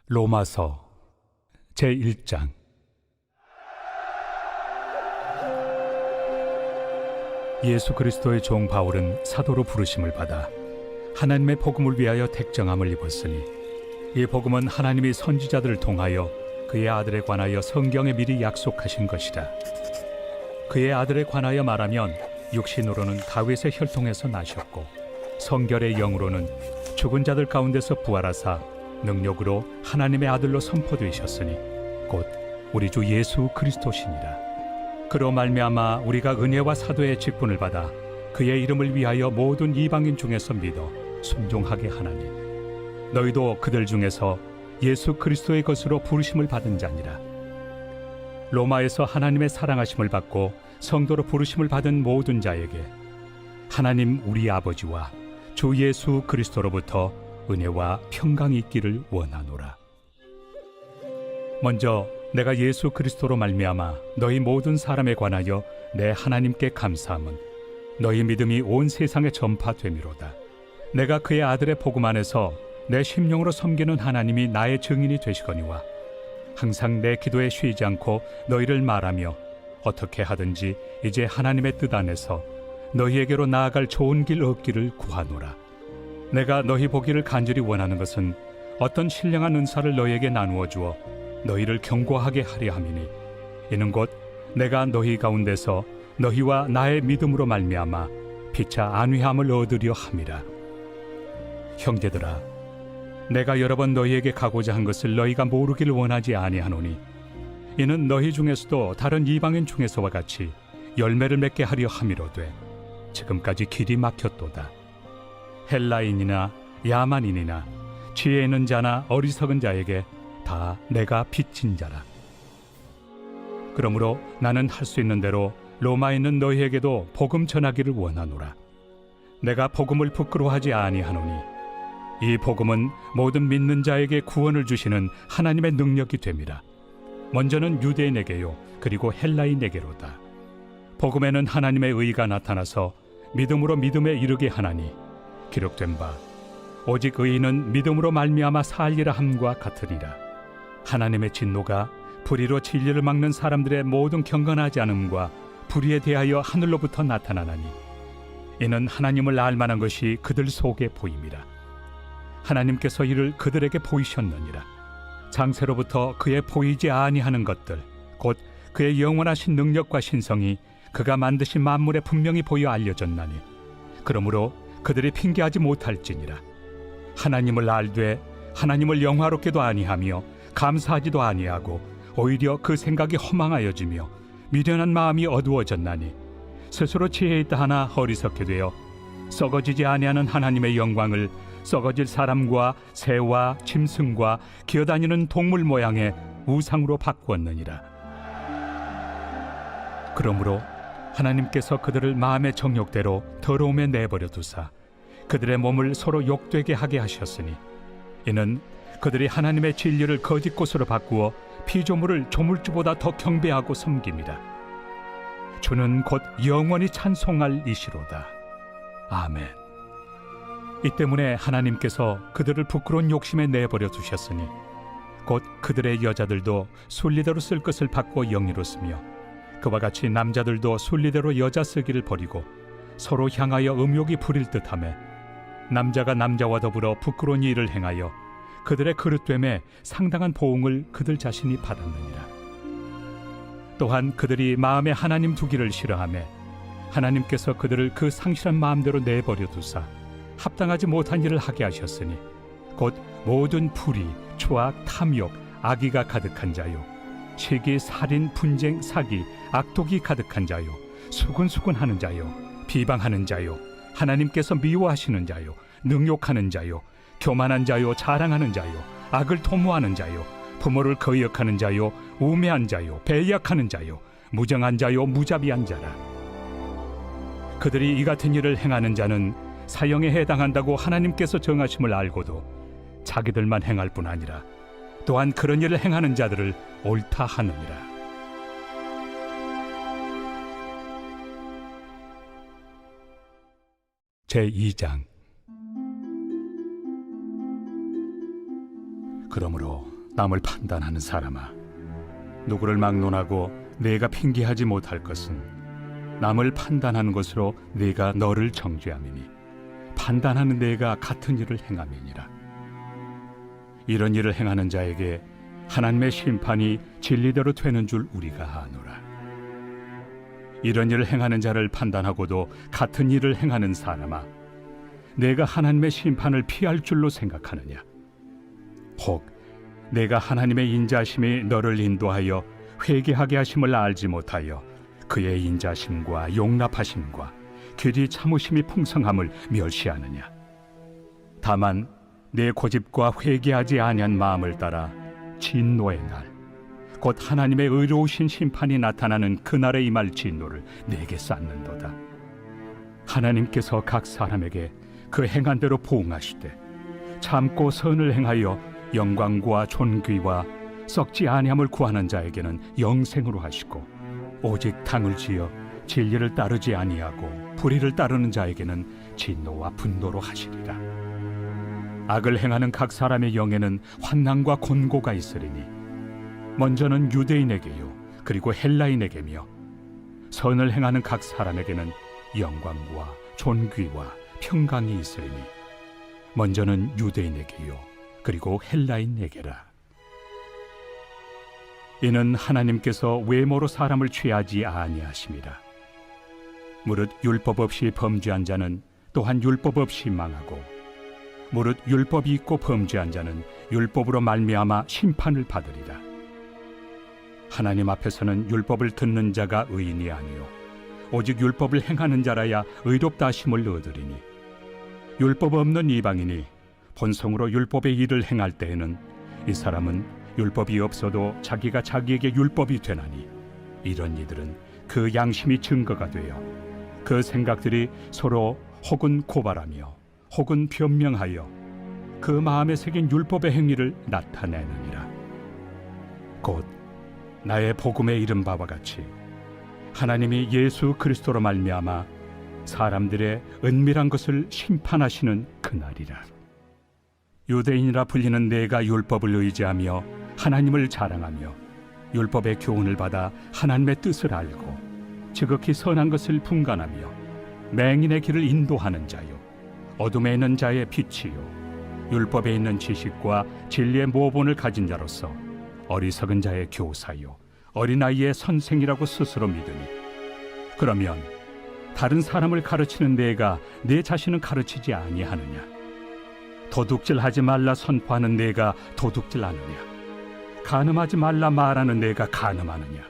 로마서 제1장. 예수 그리스도의 종 바울은 사도로 부르심을 받아 하나님의 복음을 위하여 택정함을 입었으니, 이 복음은 하나님이 선지자들을 통하여 그의 아들에 관하여 성경에 미리 약속하신 것이라. 그의 아들에 관하여 말하면 육신으로는 다윗의 혈통에서 나셨고, 성결의 영으로는 죽은 자들 가운데서 부활하사 능력으로 하나님의 아들로 선포되셨으니 곧 우리 주 예수 그리스도시니라. 그로 말미암아 우리가 은혜와 사도의 직분을 받아 그의 이름을 위하여 모든 이방인 중에서 믿어 순종하게 하나니, 너희도 그들 중에서 예수 그리스도의 것으로 부르심을 받은 자니라. 로마에서 하나님의 사랑하심을 받고 성도로 부르심을 받은 모든 자에게 하나님 우리 아버지와 주 예수 그리스도로부터 은혜와 평강이 있기를 원하노라. 먼저 내가 예수 그리스도로 말미암아 너희 모든 사람에 관하여 내 하나님께 감사함은 너희 믿음이 온 세상에 전파됨이로다. 내가 그의 아들의 복음 안에서 내 심령으로 섬기는 하나님이 나의 증인이 되시거니와, 항상 내 기도에 쉬지 않고 너희를 말하며 어떻게 하든지 이제 하나님의 뜻 안에서 너희에게로 나아갈 좋은 길 얻기를 구하노라. 내가 너희 보기를 간절히 원하는 것은 어떤 신령한 은사를 너희에게 나누어 주어 너희를 견고하게 하려 함이니, 이는 곧 내가 너희 가운데서 너희와 나의 믿음으로 말미암아 피차 안위함을 얻으려 함이라. 형제들아, 내가 여러 번 너희에게 가고자 한 것을 너희가 모르기를 원하지 아니하노니, 이는 너희 중에서도 다른 이방인 중에서와 같이 열매를 맺게 하려 함이로되 지금까지 길이 막혔도다. 헬라인이나 야만인이나 지혜 있는 자나 어리석은 자에게 다 내가 빚진 자라. 그러므로 나는 할 수 있는 대로 로마에 있는 너희에게도 복음 전하기를 원하노라. 내가 복음을 부끄러워하지 아니하노니, 이 복음은 모든 믿는 자에게 구원을 주시는 하나님의 능력이 됨이라. 먼저는 유대인에게요, 그리고 헬라인에게로다. 복음에는 하나님의 의가 나타나서 믿음으로 믿음에 이르게 하나니, 기록된 바 오직 의인은 믿음으로 말미암아 살리라 함과 같으리라. 하나님의 진노가 불의로 진리를 막는 사람들의 모든 경건하지 않음과 불의에 대하여 하늘로부터 나타나나니, 이는 하나님을 알만한 것이 그들 속에 보임이라. 하나님께서 이를 그들에게 보이셨느니라. 장세로부터 그의 보이지 아니하는 것들, 곧 그의 영원하신 능력과 신성이 그가 만드신 만물에 분명히 보여 알려졌나니, 그러므로 그들이 핑계하지 못할지니라. 하나님을 알되 하나님을 영화롭게도 아니하며 감사하지도 아니하고 오히려 그 생각이 허망하여지며 미련한 마음이 어두워졌나니, 스스로 지혜 있다 하나 어리석게 되어 썩어지지 아니하는 하나님의 영광을 썩어질 사람과 새와 짐승과 기어다니는 동물 모양의 우상으로 바꾸었느니라. 그러므로 하나님께서 그들을 마음의 정욕대로 더러움에 내버려 두사 그들의 몸을 서로 욕되게 하게 하셨으니, 이는 그들이 하나님의 진리를 거짓 것으로 바꾸어 피조물을 조물주보다 더 경배하고 섬깁니다. 주는 곧 영원히 찬송할 이시로다. 아멘. 이 때문에 하나님께서 그들을 부끄러운 욕심에 내버려 두셨으니, 곧 그들의 여자들도 순리대로 쓸 것을 받고 영리로 쓰며, 그와 같이 남자들도 순리대로 여자 쓰기를 버리고 서로 향하여 음욕이 부릴 듯하며, 남자가 남자와 더불어 부끄러운 일을 행하여 그들의 그릇됨에 상당한 보응을 그들 자신이 받았느니라. 또한 그들이 마음에 하나님 두기를 싫어하며 하나님께서 그들을 그 상실한 마음대로 내버려 두사 합당하지 못한 일을 하게 하셨으니, 곧 모든 불의, 추악, 탐욕, 악의가 가득한 자요, 시기, 살인, 분쟁, 사기, 악독이 가득한 자요, 수근수근하는 자요, 비방하는 자요, 하나님께서 미워하시는 자요, 능욕하는 자요, 교만한 자요, 자랑하는 자요, 악을 도모하는 자요, 부모를 거역하는 자요, 우매한 자요, 배약하는 자요, 무정한 자요, 무자비한 자라. 그들이 이 같은 일을 행하는 자는 사형에 해당한다고 하나님께서 정하심을 알고도 자기들만 행할 뿐 아니라 또한 그런 일을 행하는 자들을 옳다 하느니라. 제2장. 그러므로 남을 판단하는 사람아, 누구를 막론하고 내가 핑계하지 못할 것은 남을 판단하는 것으로 네가 너를 정죄함이니 판단하는 내가 같은 일을 행함이니라. 이런 일을 행하는 자에게 하나님의 심판이 진리대로 되는 줄 우리가 아노라. 이런 일을 행하는 자를 판단하고도 같은 일을 행하는 사람아, 내가 하나님의 심판을 피할 줄로 생각하느냐? 혹 내가 하나님의 인자심이 너를 인도하여 회개하게 하심을 알지 못하여 그의 인자심과 용납하심과 길이 참으심이 풍성함을 멸시하느냐? 다만 내 고집과 회개하지 아니한 마음을 따라 진노의 날, 곧 하나님의 의로우신 심판이 나타나는 그날에 임할 진노를 내게 쌓는도다. 하나님께서 각 사람에게 그 행한 대로 보응하시되 참고 선을 행하여 영광과 존귀와 썩지 아니함을 구하는 자에게는 영생으로 하시고, 오직 당을 지어 진리를 따르지 아니하고 불의를 따르는 자에게는 진노와 분노로 하시리라. 악을 행하는 각 사람의 영에는 환난과 곤고가 있으리니 먼저는 유대인에게요 그리고 헬라인에게며, 선을 행하는 각 사람에게는 영광과 존귀와 평강이 있으리니 먼저는 유대인에게요 그리고 헬라인에게라. 이는 하나님께서 외모로 사람을 취하지 아니하심이라. 무릇 율법 없이 범죄한 자는 또한 율법 없이 망하고, 무릇 율법이 있고 범죄한 자는 율법으로 말미암아 심판을 받으리라. 하나님 앞에서는 율법을 듣는 자가 의인이 아니요 오직 율법을 행하는 자라야 의롭다 하심을 얻으리니, 율법 없는 이방인이 본성으로 율법의 일을 행할 때에는 이 사람은 율법이 없어도 자기가 자기에게 율법이 되나니, 이런 이들은 그 양심이 증거가 되어 그 생각들이 서로 혹은 고발하며 혹은 변명하여 그 마음에 새긴 율법의 행위를 나타내느니라. 곧 나의 복음에 이른 바와 같이 하나님이 예수 그리스도로 말미암아 사람들의 은밀한 것을 심판하시는 그날이라. 유대인이라 불리는 내가 율법을 의지하며 하나님을 자랑하며 율법의 교훈을 받아 하나님의 뜻을 알고 지극히 선한 것을 분간하며 맹인의 길을 인도하는 자요 어둠에 있는 자의 빛이요 율법에 있는 지식과 진리의 모본을 가진 자로서 어리석은 자의 교사요 어린아이의 선생이라고 스스로 믿으니, 그러면 다른 사람을 가르치는 내가 내 자신은 가르치지 아니하느냐? 도둑질하지 말라 선포하는 내가 도둑질하느냐? 간음하지 말라 말하는 내가 간음하느냐?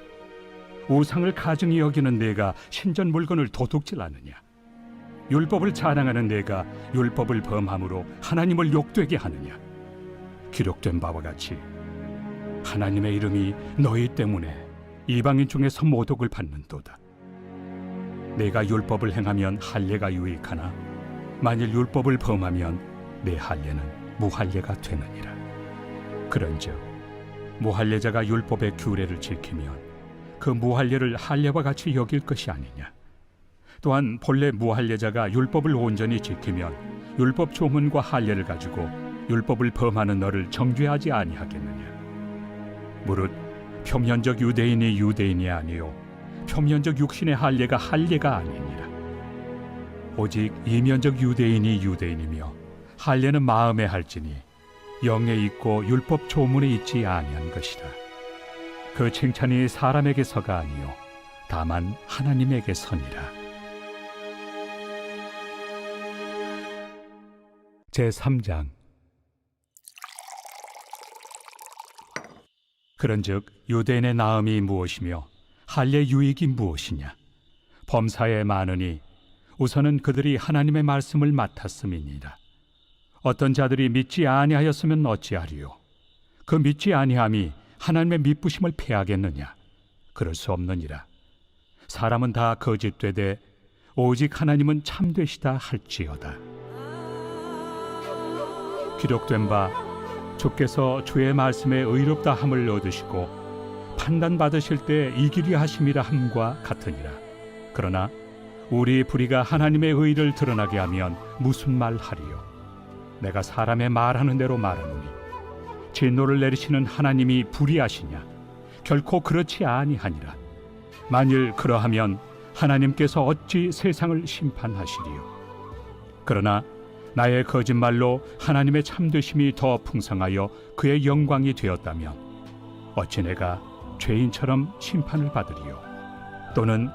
우상을 가증히 여기는 내가 신전 물건을 도둑질하느냐? 율법을 자랑하는 내가 율법을 범함으로 하나님을 욕되게 하느냐? 기록된 바와 같이 하나님의 이름이 너희 때문에 이방인 중에서 모독을 받는도다. 내가 율법을 행하면 할례가 유익하나 만일 율법을 범하면 내 할례는 무할례가 되느니라. 그런즉 무할례자가 율법의 규례를 지키면 그 무할례를 할례와 같이 여길 것이 아니냐? 또한 본래 무할례자가 율법을 온전히 지키면 율법 조문과 할례를 가지고 율법을 범하는 너를 정죄하지 아니하겠느냐? 무릇 표면적 유대인이 유대인이 아니요 표면적 육신의 할례가 할례가 아니니라. 오직 이면적 유대인이 유대인이며 할례는 마음에 할지니 영에 있고 율법 조문에 있지 아니한 것이라. 그 칭찬이 사람에게서가 아니요 다만 하나님에게서니라. 제3장. 그런즉 유대인의 나음이 무엇이며 할례 유익이 무엇이냐? 범사에 많으니 우선은 그들이 하나님의 말씀을 맡았음이니라. 어떤 자들이 믿지 아니하였으면 어찌하리요? 그 믿지 아니함이 하나님의 미쁘심을 패하겠느냐? 그럴 수 없느니라. 사람은 다 거짓되되 오직 하나님은 참되시다 할지어다. 기록된 바 주께서 주의 말씀에 의롭다 함을 얻으시고 판단받으실 때 이기리 하심이라 함과 같으니라. 그러나 우리 불의가 하나님의 의를 드러나게 하면 무슨 말 하리요? 내가 사람의 말하는 대로 말하노니 진노를 내리시는 하나님이 불의하시냐? 결코 그렇지 아니하니라. 만일 그러하면 하나님께서 어찌 세상을 심판하시리요? 그러나 나의 거짓말로 하나님의 참되심이 더 풍성하여 그의 영광이 되었다면 어찌 내가 죄인처럼 심판을 받으리요? 또는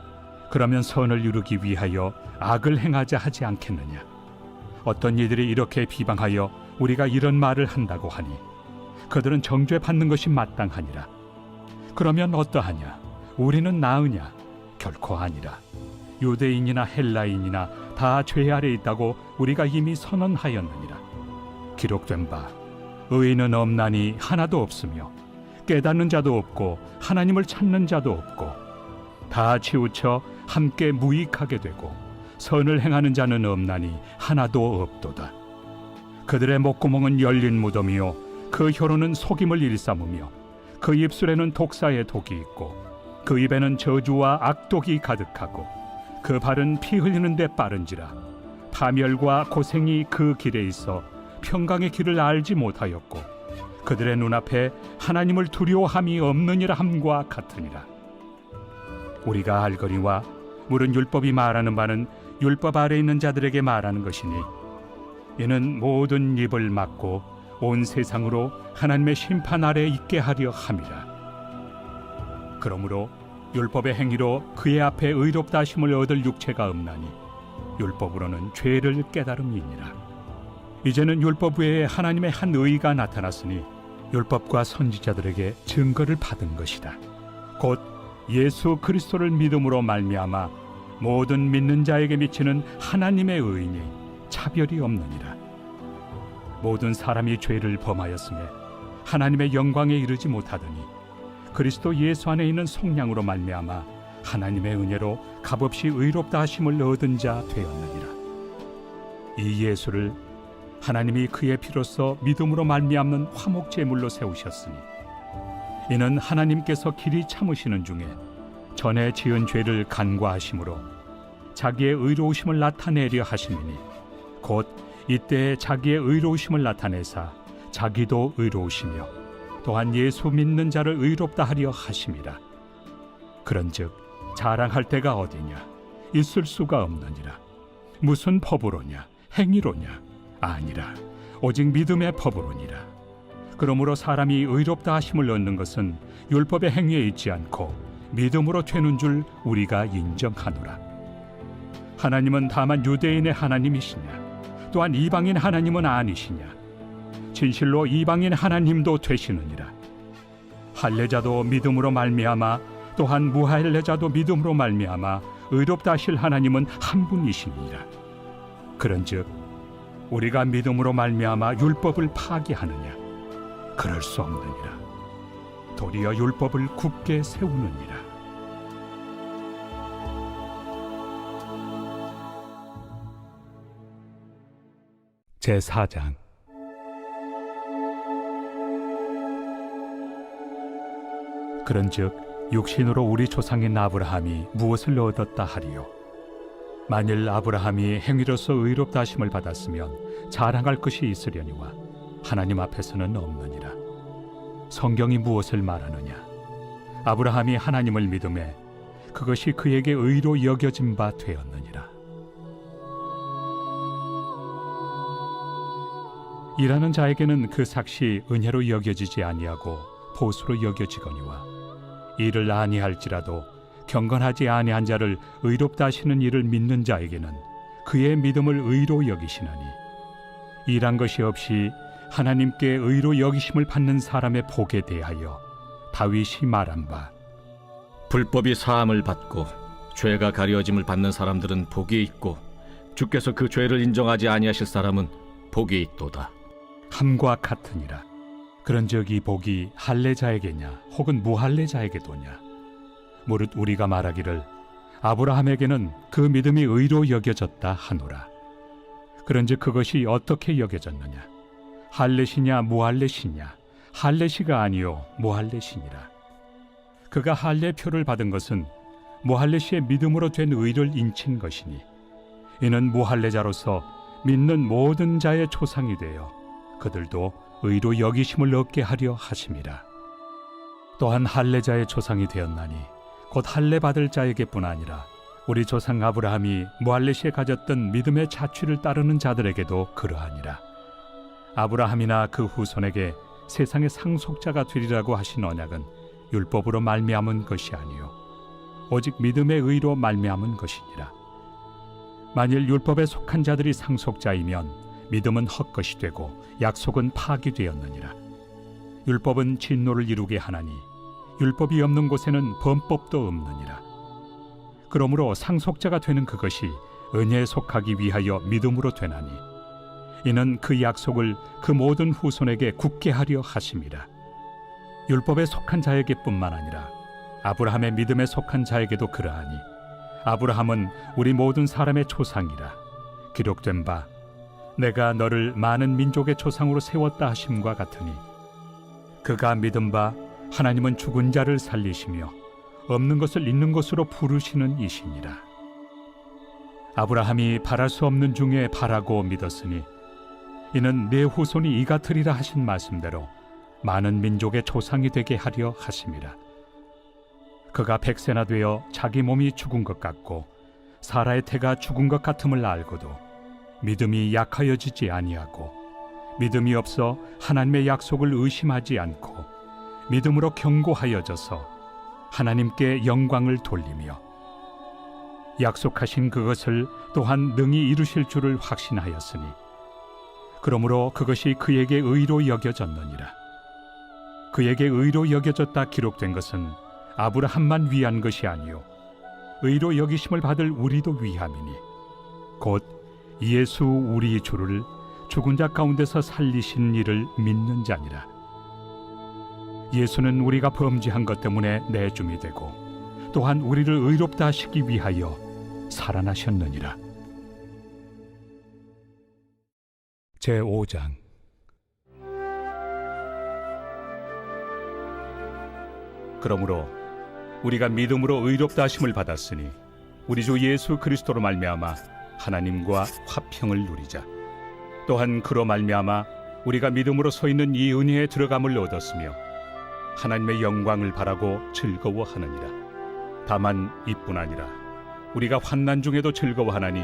그러면 선을 이루기 위하여 악을 행하자 하지 않겠느냐? 어떤 이들이 이렇게 비방하여 우리가 이런 말을 한다고 하니 그들은 정죄받는 것이 마땅하니라. 그러면 어떠하냐? 우리는 나으냐? 결코 아니라. 유대인이나 헬라인이나 다 죄 아래 있다고 우리가 이미 선언하였느니라. 기록된 바 의인은 없나니 하나도 없으며 깨닫는 자도 없고 하나님을 찾는 자도 없고 다 치우쳐 함께 무익하게 되고 선을 행하는 자는 없나니 하나도 없도다. 그들의 목구멍은 열린 무덤이요 그 혀로는 속임을 일삼으며 그 입술에는 독사의 독이 있고 그 입에는 저주와 악독이 가득하고 그 발은 피 흘리는 데 빠른지라. 파멸과 고생이 그 길에 있어 평강의 길을 알지 못하였고 그들의 눈앞에 하나님을 두려워함이 없느니라 함과 같으니라. 우리가 알거니와 물은 율법이 말하는 바는 율법 아래 있는 자들에게 말하는 것이니 이는 모든 입을 막고 온 세상으로 하나님의 심판 아래 있게 하려 함이라. 그러므로 율법의 행위로 그의 앞에 의롭다 하심을 얻을 육체가 없나니 율법으로는 죄를 깨달음이니라. 이제는 율법 외에 하나님의 한 의가 나타났으니 율법과 선지자들에게 증거를 받은 것이다. 곧 예수 그리스도를 믿음으로 말미암아 모든 믿는 자에게 미치는 하나님의 의인이 차별이 없느니라. 모든 사람이 죄를 범하였음에 하나님의 영광에 이르지 못하더니 그리스도 예수 안에 있는 속량으로 말미암아 하나님의 은혜로 값없이 의롭다 하심을 얻은 자 되었느니라. 이 예수를 하나님이 그의 피로써 믿음으로 말미암는 화목 제물로 세우셨으니 이는 하나님께서 길이 참으시는 중에 전에 지은 죄를 간과하심으로 자기의 의로우심을 나타내려 하심이니 곧 이때에 자기의 의로우심을 나타내사 자기도 의로우시며 또한 예수 믿는 자를 의롭다 하려 하심이라. 그런즉 자랑할 데가 어디냐? 있을 수가 없느니라. 무슨 법으로냐? 행위로냐? 아니라 오직 믿음의 법으로니라. 그러므로 사람이 의롭다 하심을 얻는 것은 율법의 행위에 있지 않고 믿음으로 되는 줄 우리가 인정하노라. 하나님은 다만 유대인의 하나님이시냐? 또한 이방인 하나님은 아니시냐? 진실로 이방인 하나님도 되시느니라. 할례자도 믿음으로 말미암아 또한 무할례자도 믿음으로 말미암아 의롭다 하실 하나님은 한 분이시니라. 그런즉 우리가 믿음으로 말미암아 율법을 파기하느냐? 그럴 수 없느니라. 도리어 율법을 굳게 세우느니라. 제4장. 그런즉 육신으로 우리 조상인 아브라함이 무엇을 얻었다 하리요? 만일 아브라함이 행위로서 의롭다 하심을 받았으면 자랑할 것이 있으려니와 하나님 앞에서는 없느니라. 성경이 무엇을 말하느냐? 아브라함이 하나님을 믿음에 그것이 그에게 의로 여겨진 바 되었느니라. 일하는 자에게는 그 삭시 은혜로 여겨지지 아니하고 보수로 여겨지거니와 일을 아니할지라도 경건하지 아니한 자를 의롭다 하시는 이를 믿는 자에게는 그의 믿음을 의로 여기시나니 일한 것이 없이 하나님께 의로 여기심을 받는 사람의 복에 대하여 다윗이 말한 바 불법이 사함을 받고 죄가 가려짐을 받는 사람들은 복이 있고 주께서 그 죄를 인정하지 아니하실 사람은 복이 있도다 함과 같으니라. 그런즉 이 복이 할례자에게냐 혹은 무할례자에게도냐? 무릇 우리가 말하기를 아브라함에게는 그 믿음이 의로 여겨졌다 하노라. 그런즉 그것이 어떻게 여겨졌느냐? 할례시냐 무할례시냐? 할례시가 아니요 무할례시니라. 그가 할례표를 받은 것은 무할례시의 믿음으로 된 의를 인친 것이니 이는 무할례자로서 믿는 모든 자의 조상이 되어 그들도 의로 여기심을 얻게 하려 하심이라. 또한 할례자의 조상이 되었나니 곧 할례 받을 자에게뿐 아니라 우리 조상 아브라함이 무할레시에 가졌던 믿음의 자취를 따르는 자들에게도 그러하니라. 아브라함이나 그 후손에게 세상의 상속자가 되리라고 하신 언약은 율법으로 말미암은 것이 아니요 오직 믿음의 의로 말미암은 것이니라. 만일 율법에 속한 자들이 상속자이면 믿음은 헛것이 되고 약속은 파기되었느니라. 율법은 진노를 이루게 하나니 율법이 없는 곳에는 범법도 없느니라. 그러므로 상속자가 되는 그것이 은혜에 속하기 위하여 믿음으로 되나니 이는 그 약속을 그 모든 후손에게 굳게 하려 하심이라. 율법에 속한 자에게뿐만 아니라 아브라함의 믿음에 속한 자에게도 그러하니 아브라함은 우리 모든 사람의 조상이라. 기록된 바 내가 너를 많은 민족의 조상으로 세웠다 하심과 같으니 그가 믿은 바 하나님은 죽은 자를 살리시며 없는 것을 있는 것으로 부르시는 이시니라. 아브라함이 바랄 수 없는 중에 바라고 믿었으니 이는 내 후손이 이 같으리라 하신 말씀대로 많은 민족의 조상이 되게 하려 하심이라. 그가 100세나 되어 자기 몸이 죽은 것 같고 사라의 태가 죽은 것 같음을 알고도 믿음이 약하여지지 아니하고 믿음이 없어 하나님의 약속을 의심하지 않고 믿음으로 견고하여져서 하나님께 영광을 돌리며 약속하신 그것을 또한 능히 이루실 줄을 확신하였으니 그러므로 그것이 그에게 의로 여겨졌느니라. 그에게 의로 여겨졌다 기록된 것은 아브라함만 위한 것이 아니요 의로 여기심을 받을 우리도 위함이니 곧 예수 우리 주를 죽은 자 가운데서 살리신 이를 믿는 자니라. 예수는 우리가 범죄한 것 때문에 내줌이 되고 또한 우리를 의롭다 하시기 위하여 살아나셨느니라. 제5장. 그러므로 우리가 믿음으로 의롭다 하심을 받았으니 우리 주 예수 그리스도로 말미암아 하나님과 화평을 누리자. 또한 그로 말미암아 우리가 믿음으로 서 있는 이 은혜에 들어감을 얻었으며 하나님의 영광을 바라고 즐거워하느니라. 다만 이뿐 아니라 우리가 환난 중에도 즐거워하나니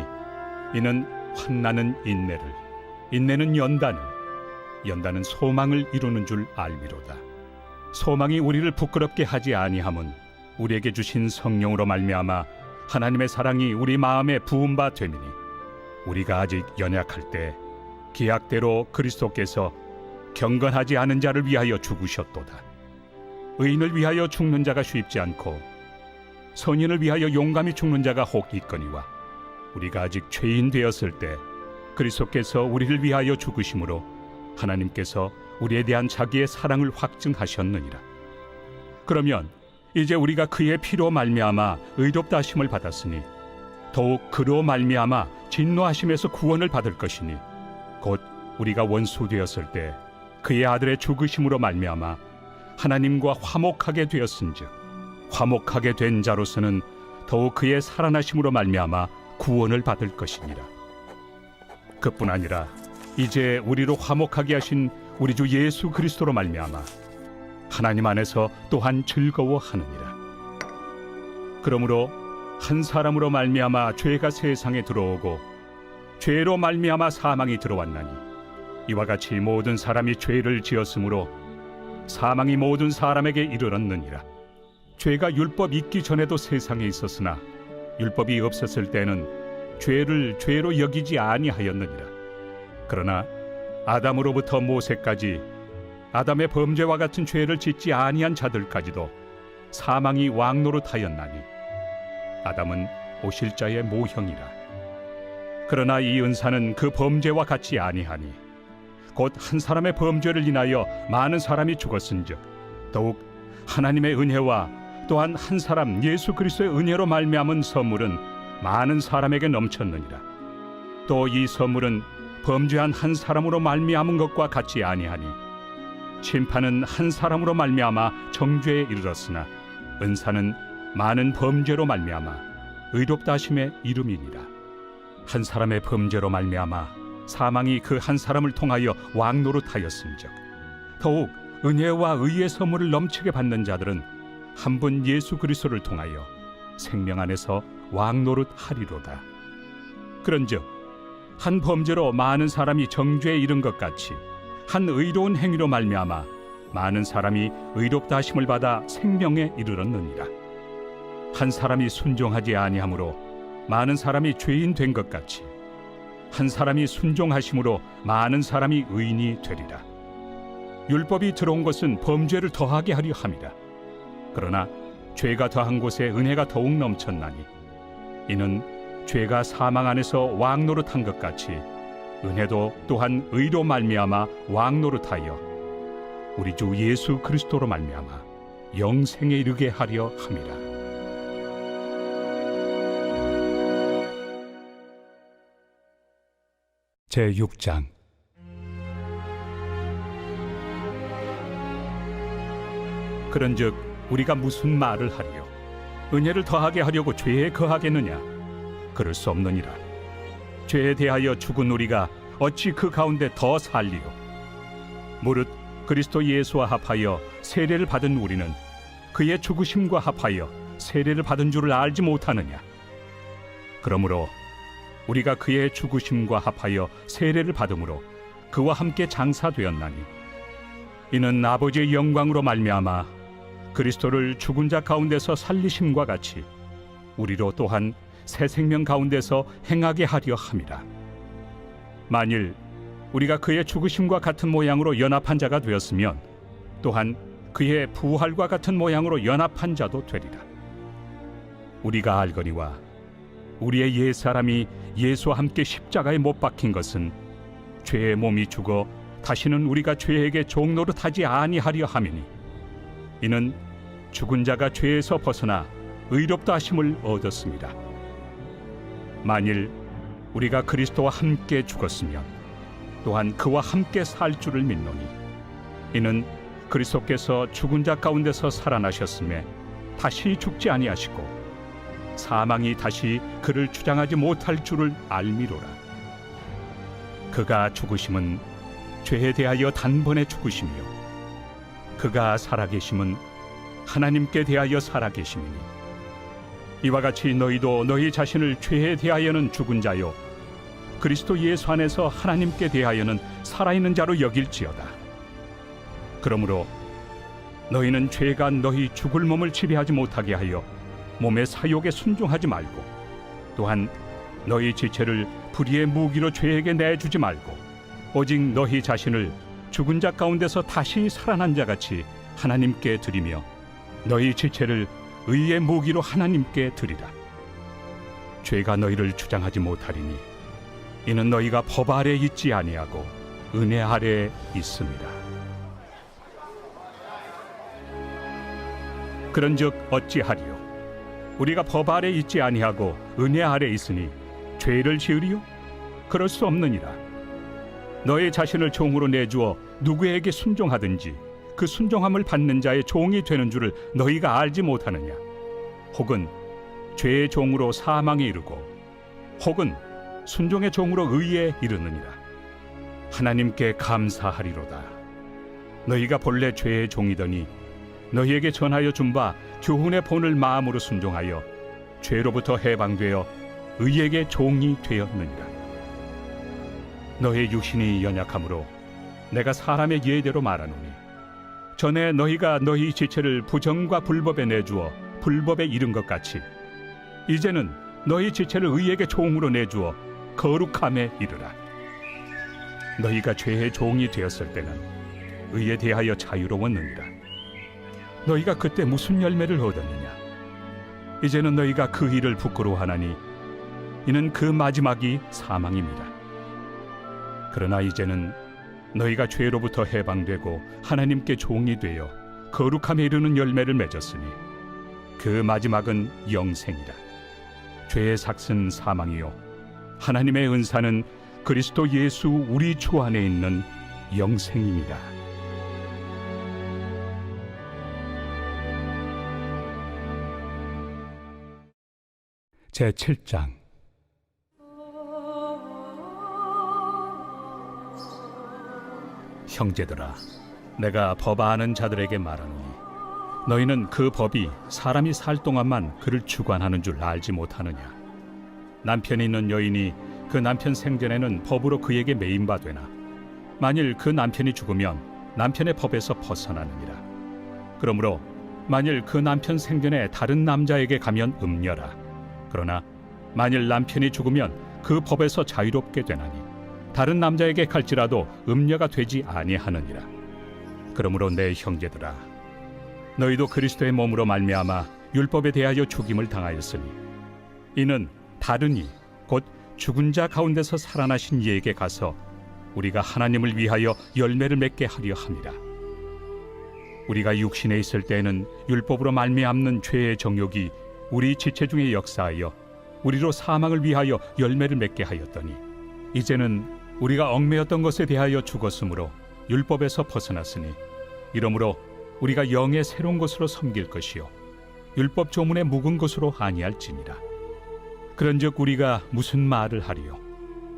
이는 환난은 인내를, 인내는 연단을, 연단은 소망을 이루는 줄 알미로다. 소망이 우리를 부끄럽게 하지 아니함은 우리에게 주신 성령으로 말미암아 하나님의 사랑이 우리 마음에 부은 바 됨이니 우리가 아직 연약할 때 기약대로 그리스도께서 경건하지 않은 자를 위하여 죽으셨도다. 의인을 위하여 죽는 자가 쉽지 않고 선인을 위하여 용감히 죽는 자가 혹 있거니와 우리가 아직 죄인 되었을 때 그리스도께서 우리를 위하여 죽으심으로 하나님께서 우리에 대한 자기의 사랑을 확증하셨느니라. 그러면 이제 우리가 그의 피로 말미암아 의롭다 하심을 받았으니 더욱 그로 말미암아 진노하심에서 구원을 받을 것이니 곧 우리가 원수 되었을 때 그의 아들의 죽으심으로 말미암아 하나님과 화목하게 되었은즉 화목하게 된 자로서는 더욱 그의 살아나심으로 말미암아 구원을 받을 것이니라. 그뿐 아니라 이제 우리로 화목하게 하신 우리 주 예수 그리스도로 말미암아 하나님 안에서 또한 즐거워하느니라. 그러므로 한 사람으로 말미암아 죄가 세상에 들어오고 죄로 말미암아 사망이 들어왔나니 이와 같이 모든 사람이 죄를 지었으므로 사망이 모든 사람에게 이르렀느니라. 죄가 율법 있기 전에도 세상에 있었으나 율법이 없었을 때는 죄를 죄로 여기지 아니하였느니라. 그러나 아담으로부터 모세까지 아담의 범죄와 같은 죄를 짓지 아니한 자들까지도 사망이 왕노릇하였나니 아담은 오실 자의 모형이라. 그러나 이 은사는 그 범죄와 같지 아니하니 곧 한 사람의 범죄를 인하여 많은 사람이 죽었은즉 더욱 하나님의 은혜와 또한 한 사람 예수 그리스도의 은혜로 말미암은 선물은 많은 사람에게 넘쳤느니라. 또 이 선물은 범죄한 한 사람으로 말미암은 것과 같지 아니하니 심판은 한 사람으로 말미암아 정죄에 이르렀으나 은사는 많은 범죄로 말미암아 의롭다 하심의 이름이니라. 한 사람의 범죄로 말미암아 사망이 그 한 사람을 통하여 왕노릇하였은즉 더욱 은혜와 의의 선물을 넘치게 받는 자들은 한 분 예수 그리스도를 통하여 생명 안에서 왕노릇 하리로다. 그런즉 한 범죄로 많은 사람이 정죄에 이른 것 같이 한 의로운 행위로 말미암아 많은 사람이 의롭다 하심을 받아 생명에 이르렀느니라. 한 사람이 순종하지 아니함으로 많은 사람이 죄인 된 것 같이 한 사람이 순종하심으로 많은 사람이 의인이 되리라. 율법이 들어온 것은 범죄를 더하게 하려 함이라. 그러나 죄가 더한 곳에 은혜가 더욱 넘쳤나니 이는 죄가 사망 안에서 왕노릇한 것 같이 은혜도 또한 의로 말미암아 왕노릇하여 우리 주 예수 그리스도로 말미암아 영생에 이르게 하려 함이라. 제6장. 그런즉 우리가 무슨 말을 하리요? 은혜를 더하게 하려고 죄에 거하겠느냐? 그럴 수 없느니라. 죄에 대하여 죽은 우리가 어찌 그 가운데 더 살리요? 무릇 그리스도 예수와 합하여 세례를 받은 우리는 그의 죽으심과 합하여 세례를 받은 줄을 알지 못하느냐? 그러므로 우리가 그의 죽으심과 합하여 세례를 받음으로 그와 함께 장사되었나니 이는 아버지의 영광으로 말미암아 그리스도를 죽은 자 가운데서 살리심과 같이 우리로 또한 새 생명 가운데서 행하게 하려 함이라. 만일 우리가 그의 죽으심과 같은 모양으로 연합한 자가 되었으면 또한 그의 부활과 같은 모양으로 연합한 자도 되리라. 우리가 알거니와 우리의 옛사람이 예수와 함께 십자가에 못 박힌 것은 죄의 몸이 죽어 다시는 우리가 죄에게 종노릇하지 아니하려 함이니 이는 죽은 자가 죄에서 벗어나 의롭다 하심을 얻었습니다. 만일 우리가 그리스도와 함께 죽었으면 또한 그와 함께 살 줄을 믿노니 이는 그리스도께서 죽은 자 가운데서 살아나셨음에 다시 죽지 아니하시고 사망이 다시 그를 주장하지 못할 줄을 알미로라. 그가 죽으심은 죄에 대하여 단번에 죽으시며 그가 살아계심은 하나님께 대하여 살아계심이니 이와 같이 너희도 너희 자신을 죄에 대하여는 죽은 자요 그리스도 예수 안에서 하나님께 대하여는 살아있는 자로 여길지어다. 그러므로 너희는 죄가 너희 죽을 몸을 지배하지 못하게 하여 몸의 사욕에 순종하지 말고 또한 너희 지체를 불의의 무기로 죄에게 내주지 말고 오직 너희 자신을 죽은 자 가운데서 다시 살아난 자같이 하나님께 드리며 너희 지체를 의의 무기로 하나님께 드리라. 죄가 너희를 주장하지 못하리니 이는 너희가 법 아래 있지 아니하고 은혜 아래 있습니다. 그런즉 어찌하리요? 우리가 법 아래 있지 아니하고 은혜 아래 있으니 죄를 지으리요? 그럴 수 없느니라. 너희 자신을 종으로 내주어 누구에게 순종하든지 그 순종함을 받는 자의 종이 되는 줄을 너희가 알지 못하느냐? 혹은 죄의 종으로 사망에 이르고 혹은 순종의 종으로 의에 이르느니라. 하나님께 감사하리로다. 너희가 본래 죄의 종이더니 너희에게 전하여 준 바 교훈의 본을 마음으로 순종하여 죄로부터 해방되어 의에게 종이 되었느니라. 너희 육신이 연약함으로 내가 사람의 예대로 말하노니 전에 너희가 너희 지체를 부정과 불법에 내주어 불법에 이른 것 같이 이제는 너희 지체를 의에게 종으로 내주어 거룩함에 이르라. 너희가 죄의 종이 되었을 때는 의에 대하여 자유로웠느니라. 너희가 그때 무슨 열매를 얻었느냐? 이제는 너희가 그 일을 부끄러워하나니 이는 그 마지막이 사망입니다. 그러나 이제는 너희가 죄로부터 해방되고 하나님께 종이 되어 거룩함에 이르는 열매를 맺었으니 그 마지막은 영생이라. 죄의 삭은 사망이요 하나님의 은사는 그리스도 예수 우리 주 안에 있는 영생입니다. 제7장. 형제들아, 내가 법 아는 자들에게 말하노니 너희는 그 법이 사람이 살 동안만 그를 주관하는 줄 알지 못하느냐. 남편이 있는 여인이 그 남편 생전에는 법으로 그에게 매인 바 되나 만일 그 남편이 죽으면 남편의 법에서 벗어나느니라. 그러므로 만일 그 남편 생전에 다른 남자에게 가면 음녀라. 그러나 만일 남편이 죽으면 그 법에서 자유롭게 되나니 다른 남자에게 갈지라도 음녀가 되지 아니하느니라. 그러므로 내 형제들아, 너희도 그리스도의 몸으로 말미암아 율법에 대하여 죽임을 당하였으니 이는 다른 이 곧 죽은 자 가운데서 살아나신 이에게 가서 우리가 하나님을 위하여 열매를 맺게 하려 함이라. 우리가 육신에 있을 때에는 율법으로 말미암는 죄의 정욕이 우리 지체 중에 역사하여 우리로 사망을 위하여 열매를 맺게 하였더니 이제는 우리가 얽매였던 것에 대하여 죽었으므로 율법에서 벗어났으니 이러므로 우리가 영의 새로운 것으로 섬길 것이요 율법 조문에 묵은 것으로 아니할지니라. 그런즉 우리가 무슨 말을 하리요?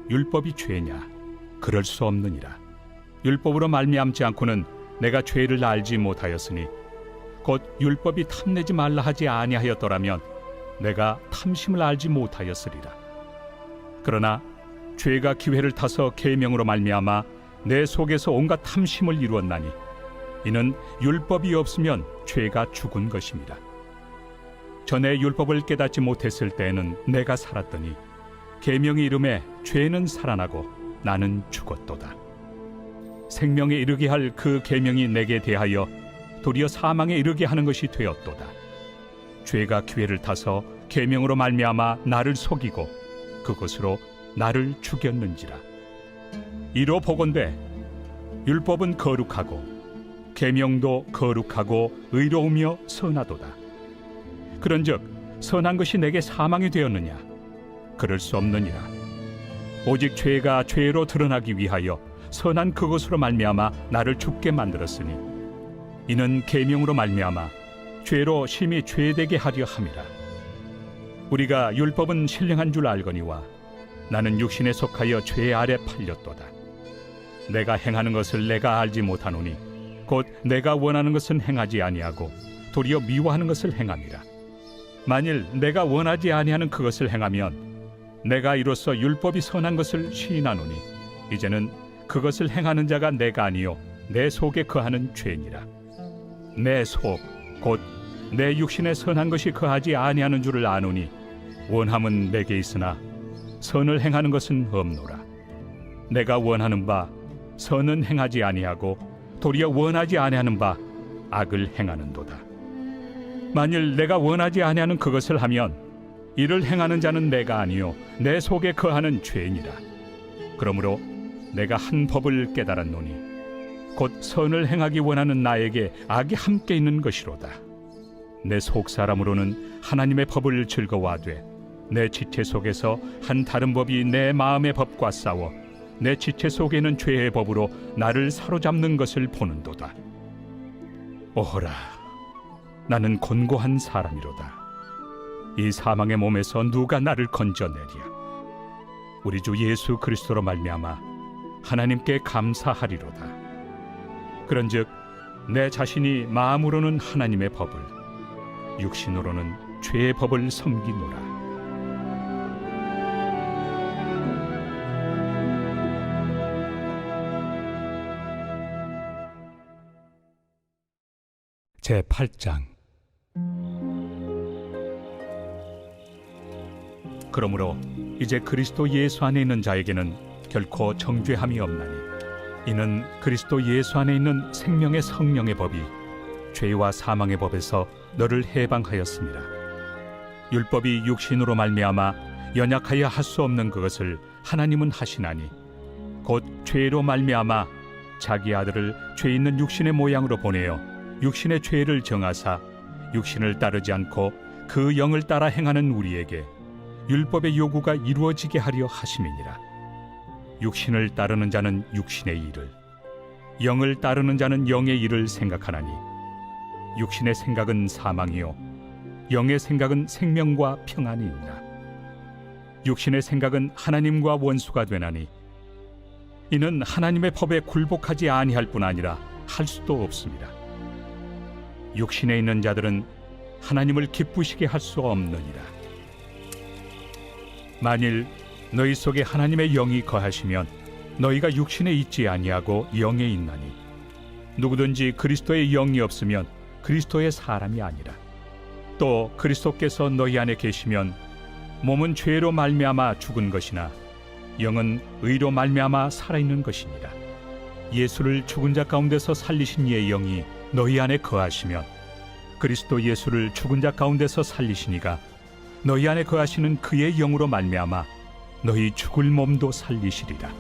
율법이 죄냐? 그럴 수 없느니라. 율법으로 말미암지 않고는 내가 죄를 알지 못하였으니 곧 율법이 탐내지 말라 하지 아니하였더라면 내가 탐심을 알지 못하였으리라. 그러나 죄가 기회를 타서 계명으로 말미암아 내 속에서 온갖 탐심을 이루었나니 이는 율법이 없으면 죄가 죽은 것입니다. 전에 율법을 깨닫지 못했을 때에는 내가 살았더니 계명이 이름에 죄는 살아나고 나는 죽었도다. 생명에 이르게 할 그 계명이 내게 대하여 도리어 사망에 이르게 하는 것이 되었도다. 죄가 기회를 타서 계명으로 말미암아 나를 속이고 그것으로 나를 죽였는지라. 이로 보건대 율법은 거룩하고 계명도 거룩하고 의로우며 선하도다. 그런즉 선한 것이 내게 사망이 되었느냐? 그럴 수 없느니라. 오직 죄가 죄로 드러나기 위하여 선한 그것으로 말미암아 나를 죽게 만들었으니 이는 계명으로 말미암아 죄로 심히 죄되게 하려 함이라. 우리가 율법은 신령한 줄 알거니와 나는 육신에 속하여 죄 아래 팔렸도다. 내가 행하는 것을 내가 알지 못하노니 곧 내가 원하는 것은 행하지 아니하고 도리어 미워하는 것을 행함이라. 만일 내가 원하지 아니하는 그것을 행하면 내가 이로써 율법이 선한 것을 시인하노니 이제는 그것을 행하는 자가 내가 아니요 내 속에 거하는 죄니라. 내 속 곧 내 육신에 선한 것이 거하지 아니하는 줄을 아노니 원함은 내게 있으나 선을 행하는 것은 없노라. 내가 원하는 바 선은 행하지 아니하고 도리어 원하지 아니하는 바 악을 행하는도다. 만일 내가 원하지 아니하는 그것을 하면 이를 행하는 자는 내가 아니요 내 속에 거하는 죄니라. 그러므로 내가 한 법을 깨달았노니 곧 선을 행하기 원하는 나에게 악이 함께 있는 것이로다. 내 속 사람으로는 하나님의 법을 즐거워하되 내 지체 속에서 한 다른 법이 내 마음의 법과 싸워 내 지체 속에는 죄의 법으로 나를 사로잡는 것을 보는도다. 오호라, 나는 곤고한 사람이로다. 이 사망의 몸에서 누가 나를 건져내랴? 우리 주 예수 그리스도로 말미암아 하나님께 감사하리로다. 그런즉 내 자신이 마음으로는 하나님의 법을, 육신으로는 죄의 법을 섬기노라. 제8장. 그러므로 이제 그리스도 예수 안에 있는 자에게는 결코 정죄함이 없나니 이는 그리스도 예수 안에 있는 생명의 성령의 법이 죄와 사망의 법에서 너를 해방하였습니다. 율법이 육신으로 말미암아 연약하여 할 수 없는 그것을 하나님은 하시나니 곧 죄로 말미암아 자기 아들을 죄 있는 육신의 모양으로 보내어 육신의 죄를 정하사 육신을 따르지 않고 그 영을 따라 행하는 우리에게 율법의 요구가 이루어지게 하려 하심이니라. 육신을 따르는 자는 육신의 일을, 영을 따르는 자는 영의 일을 생각하나니 육신의 생각은 사망이요 영의 생각은 생명과 평안이니라. 육신의 생각은 하나님과 원수가 되나니 이는 하나님의 법에 굴복하지 아니할 뿐 아니라 할 수도 없습니다. 육신에 있는 자들은 하나님을 기쁘시게 할 수 없느니라. 만일 너희 속에 하나님의 영이 거하시면 너희가 육신에 있지 아니하고 영에 있나니 누구든지 그리스도의 영이 없으면 그리스도의 사람이 아니라. 또 그리스도께서 너희 안에 계시면 몸은 죄로 말미암아 죽은 것이나 영은 의로 말미암아 살아있는 것이니라. 예수를 죽은 자 가운데서 살리신 이의 영이 너희 안에 거하시면 그리스도 예수를 죽은 자 가운데서 살리시니가 너희 안에 거하시는 그의 영으로 말미암아 너희 죽을 몸도 살리시리라.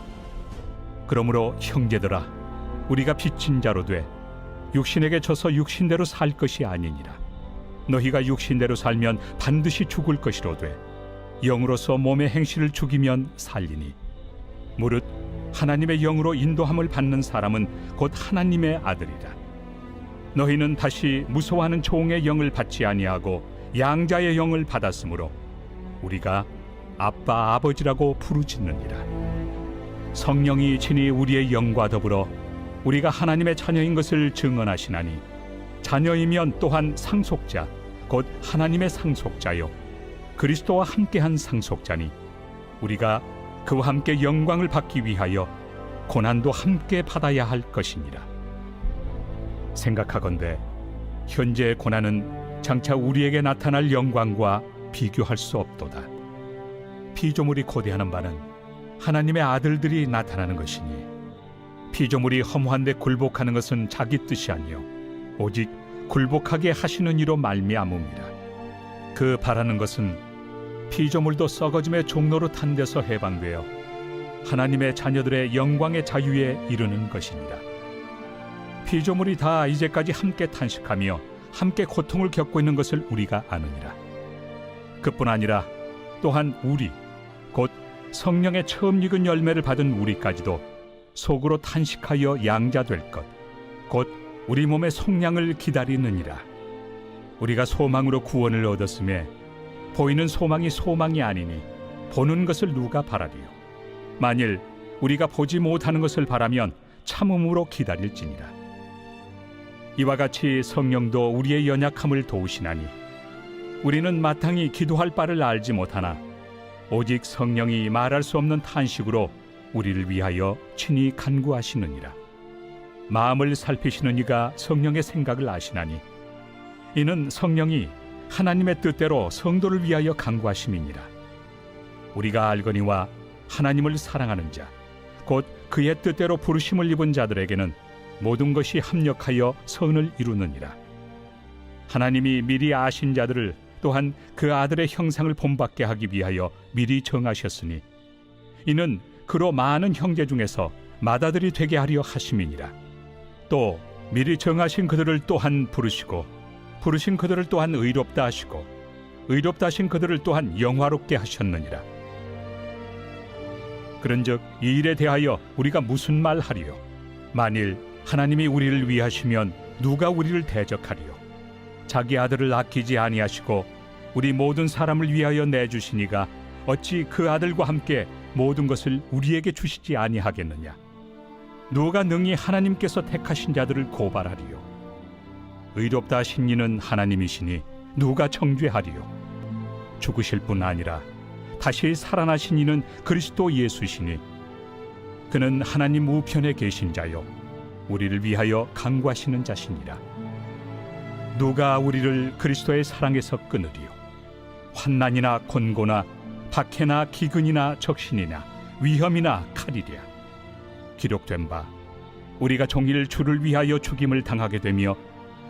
그러므로 형제들아, 우리가 빚진 자로 돼 육신에게 져서 육신대로 살 것이 아니니라. 너희가 육신대로 살면 반드시 죽을 것이로되 영으로서 몸의 행실을 죽이면 살리니 무릇 하나님의 영으로 인도함을 받는 사람은 곧 하나님의 아들이라. 너희는 다시 무서워하는 종의 영을 받지 아니하고 양자의 영을 받았으므로 우리가 아빠 아버지라고 부르짖느니라. 성령이 친히 우리의 영과 더불어 우리가 하나님의 자녀인 것을 증언하시나니 자녀이면 또한 상속자 곧 하나님의 상속자요 그리스도와 함께한 상속자니 우리가 그와 함께 영광을 받기 위하여 고난도 함께 받아야 할 것이니라. 생각하건대 현재의 고난은 장차 우리에게 나타날 영광과 비교할 수 없도다. 피조물이 고대하는 바는 하나님의 아들들이 나타나는 것이니 피조물이 허무한데 굴복하는 것은 자기 뜻이 아니요 오직 굴복하게 하시는 이로 말미암음이라. 그 바라는 것은 피조물도 썩어짐의 종로로 탄 데서 해방되어 하나님의 자녀들의 영광의 자유에 이르는 것이니라. 피조물이 다 이제까지 함께 탄식하며 함께 고통을 겪고 있는 것을 우리가 아느니라. 그뿐 아니라 또한 우리 곧 성령의 처음 익은 열매를 받은 우리까지도 속으로 탄식하여 양자될 것 곧 우리 몸의 속량을 기다리느니라. 우리가 소망으로 구원을 얻었음에 보이는 소망이 소망이 아니니 보는 것을 누가 바라리요. 만일 우리가 보지 못하는 것을 바라면 참음으로 기다릴지니라. 이와 같이 성령도 우리의 연약함을 도우시나니 우리는 마땅히 기도할 바를 알지 못하나 오직 성령이 말할 수 없는 탄식으로 우리를 위하여 친히 간구하시느니라. 마음을 살피시는 이가 성령의 생각을 아시나니 이는 성령이 하나님의 뜻대로 성도를 위하여 간구하심이니라. 우리가 알거니와 하나님을 사랑하는 자 곧 그의 뜻대로 부르심을 입은 자들에게는 모든 것이 합력하여 선을 이루느니라. 하나님이 미리 아신 자들을 또한 그 아들의 형상을 본받게 하기 위하여 미리 정하셨으니 이는 그로 많은 형제 중에서 맏아들이 되게 하려 하심이니라. 또 미리 정하신 그들을 또한 부르시고 부르신 그들을 또한 의롭다 하시고 의롭다 하신 그들을 또한 영화롭게 하셨느니라. 그런즉 이 일에 대하여 우리가 무슨 말 하리요? 만일 하나님이 우리를 위하시면 누가 우리를 대적하리요? 자기 아들을 아끼지 아니하시고 우리 모든 사람을 위하여 내주시니가 어찌 그 아들과 함께 모든 것을 우리에게 주시지 아니하겠느냐? 누가 능히 하나님께서 택하신 자들을 고발하리요? 의롭다 하신 이는 하나님이시니 누가 정죄하리요? 죽으실 뿐 아니라 다시 살아나신 이는 그리스도 예수시니 그는 하나님 우편에 계신 자요 우리를 위하여 간구하시는 자시니라. 누가 우리를 그리스도의 사랑에서 끊으리요? 환난이나 곤고나 박해나 기근이나 적신이나 위험이나 칼이랴. 기록된 바 우리가 종일 주를 위하여 죽임을 당하게 되며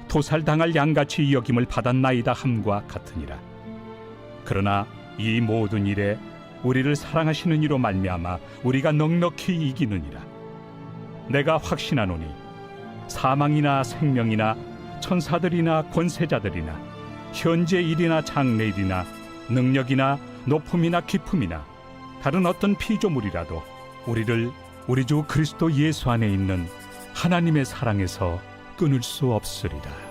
도살당할 양같이 여김을 받았나이다 함과 같으니라. 그러나 이 모든 일에 우리를 사랑하시는 이로 말미암아 우리가 넉넉히 이기느니라. 내가 확신하노니 사망이나 생명이나 천사들이나 권세자들이나 현재 일이나 장래 일이나 능력이나 높음이나 깊음이나 다른 어떤 피조물이라도 우리를 우리 주 그리스도 예수 안에 있는 하나님의 사랑에서 끊을 수 없으리라.